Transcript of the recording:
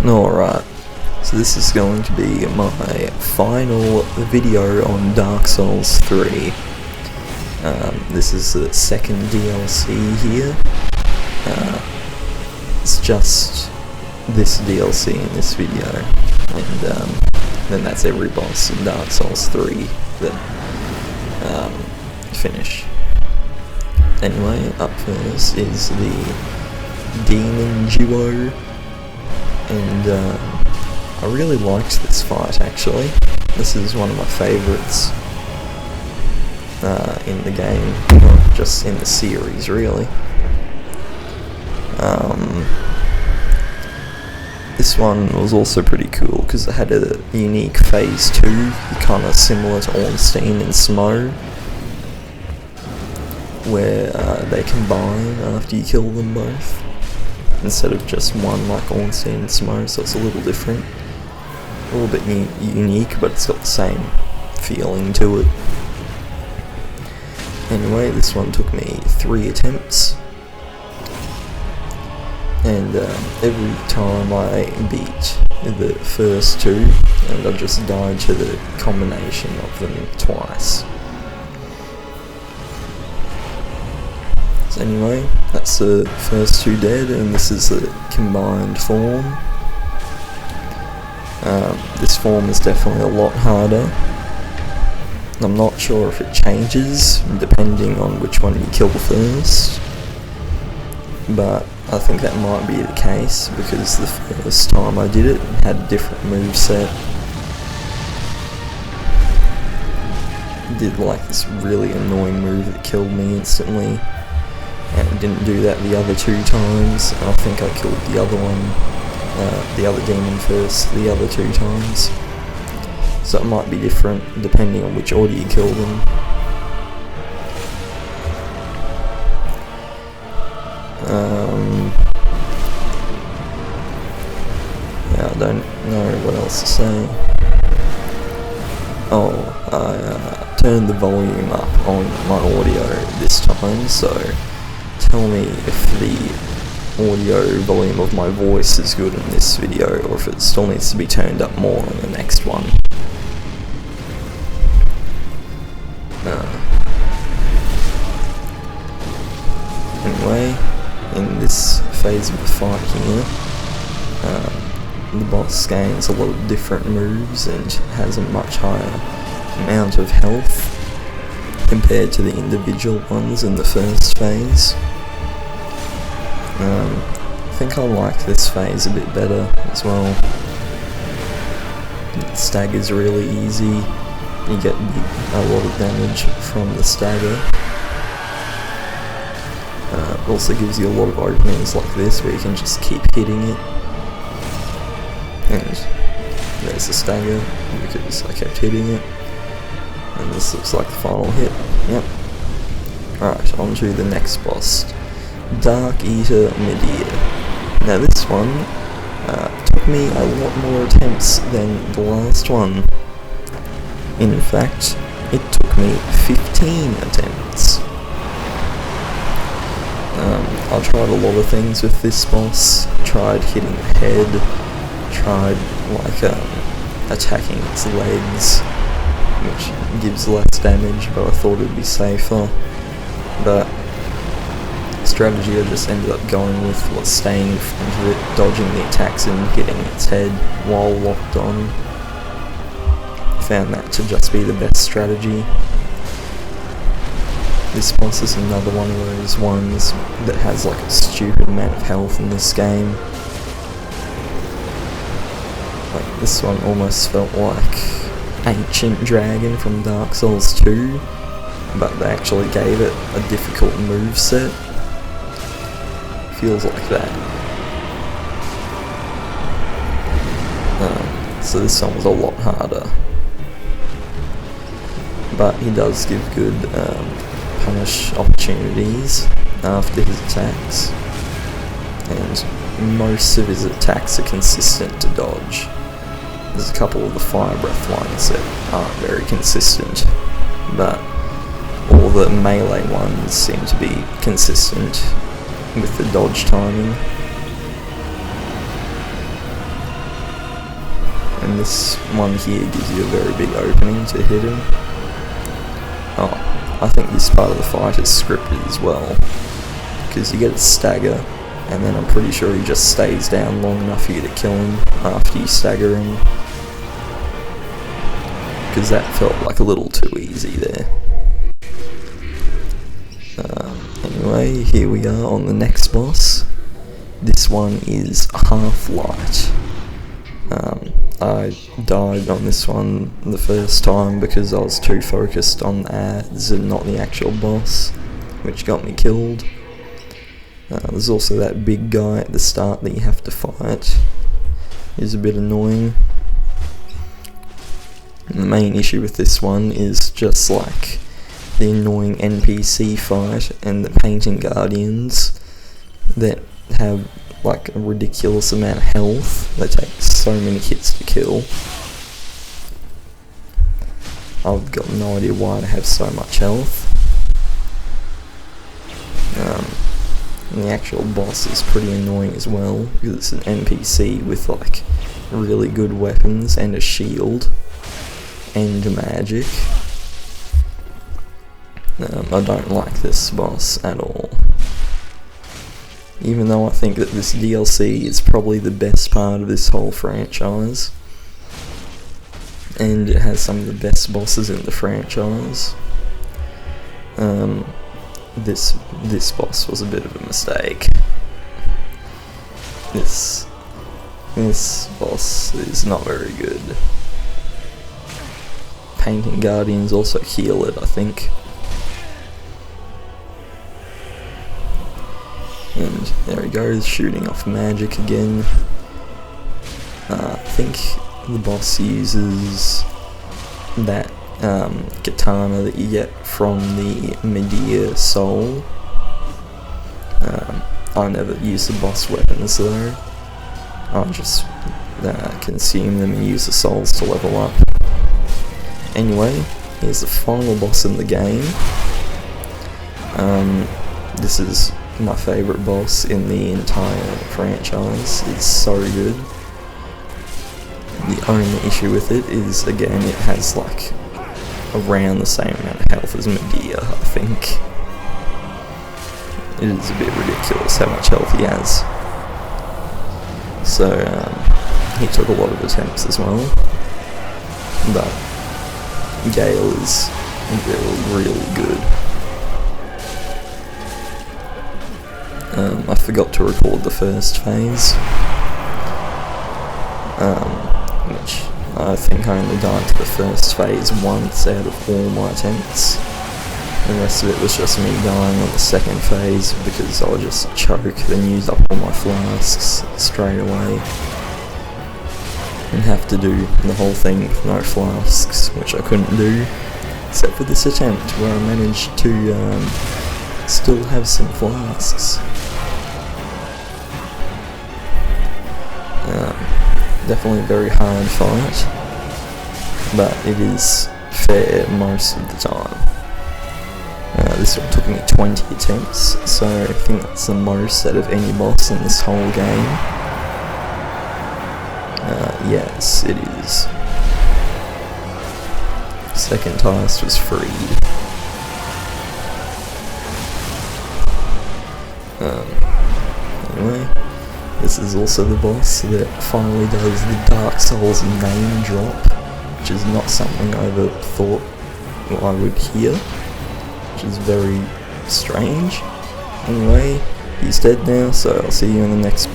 Alright, so this is going to be my final video on Dark Souls 3. This is the second DLC here. It's just this DLC in this video, and then that's every boss in Dark Souls 3 that finish. Anyway, up first is the Demon Duo. And I really liked this fight actually. This is one of my favourites in the game, or just in the series really. This one was also pretty cool because it had a unique phase 2, kind of similar to Ornstein and Smough, where they combine after you kill them both, instead of just one like Ornstein and Smough, so it's a little different. A little bit unique, but it's got the same feeling to it. Anyway, this one took me 3 attempts. And every time I beat the first 2, and I just died to the combination of them twice. So anyway, that's the first 2 dead, and this is the combined form. This form is definitely a lot harder. I'm not sure if it changes depending on which one you kill first, but I think that might be the case because the first time I did it had a different moveset. Did like this really annoying move that killed me instantly. And it didn't do that the other 2 times. I think I killed the other one, the other demon first, the other 2 times. So it might be different depending on which order you kill them. Yeah, I don't know what else to say. Oh, I turned the volume up on my audio this time, so tell me if the audio volume of my voice is good in this video, or if it still needs to be turned up more in the next one. Anyway, in this phase of the fight here, the boss gains a lot of different moves and has a much higher amount of health compared to the individual ones in the first phase. I think I like this phase a bit better as well. The stagger's really easy. You get a lot of damage from the stagger. It also gives you a lot of openings like this where you can just keep hitting it. And there's the stagger because I kept hitting it. And this looks like the final hit. Yep. Alright, on to the next boss. Dark Eater Midir. Now this one took me a lot more attempts than the last one. In fact, it took me 15 attempts. I tried a lot of things with this boss. Tried hitting the head, tried like attacking its legs, which gives less damage, but I thought it'd be safer. But strategy I just ended up going with was staying in front of it, dodging the attacks and hitting its head while locked on. Found that to just be the best strategy. This boss is another one of those ones that has like a stupid amount of health in this game. Like this one almost felt like Ancient Dragon from Dark Souls 2, but they actually gave it a difficult moveset. Feels like that. So this one was a lot harder. But he does give good punish opportunities after his attacks. And most of his attacks are consistent to dodge. There's a couple of the fire breath ones that aren't very consistent, but all the melee ones seem to be consistent with the dodge timing. And this one here gives you a very big opening to hit him. Oh, I think this part of the fight is scripted as well, because you get a stagger, and then I'm pretty sure he just stays down long enough for you to kill him after you stagger him, because that felt like a little too easy there. Anyway, here we are on the next boss. This one is Half-Light. I died on this one the first time because I was too focused on ads and not the actual boss, which got me killed. There's also that big guy at the start that you have to fight. He's a bit annoying. The main issue with this one is just like the annoying NPC fight and the painting guardians that have like a ridiculous amount of health. They take so many hits to kill. I've got no idea why they have so much health. And the actual boss is pretty annoying as well, because it's an NPC with like really good weapons and a shield and magic. I don't like this boss at all. Even though I think that this DLC is probably the best part of this whole franchise, and it has some of the best bosses in the franchise. This boss was a bit of a mistake. This boss is not very good. Painting guardians also heal it, I think. And there he goes, shooting off magic again. I think the boss uses that katana that you get from the Medea soul. I never use the boss weapons though. I just consume them and use the souls to level up. Anyway, here's the final boss in the game. This is my favourite boss in the entire franchise. It's so good. The only issue with it is, again, it has like around the same amount of health as Medea, I think. It is a bit ridiculous how much health he has. So, he took a lot of attempts as well. But Gale is really good. I forgot to record the first phase, which I think I only died to the first phase once out of all my attempts. The rest of it was just me dying on the second phase because I would just choke, then use up all my flasks straight away, and have to do the whole thing with no flasks, which I couldn't do, except for this attempt where I managed to still have some flasks. Definitely a very hard fight, but it is fair most of the time. This one took me 20 attempts, so I think that's the most out of any boss in this whole game. Yes, it is. Second highest was free. Anyway, this is also the boss that finally does the Dark Souls name drop, which is not something I ever thought I would hear, which is very strange. Anyway, he's dead now, so I'll see you in the next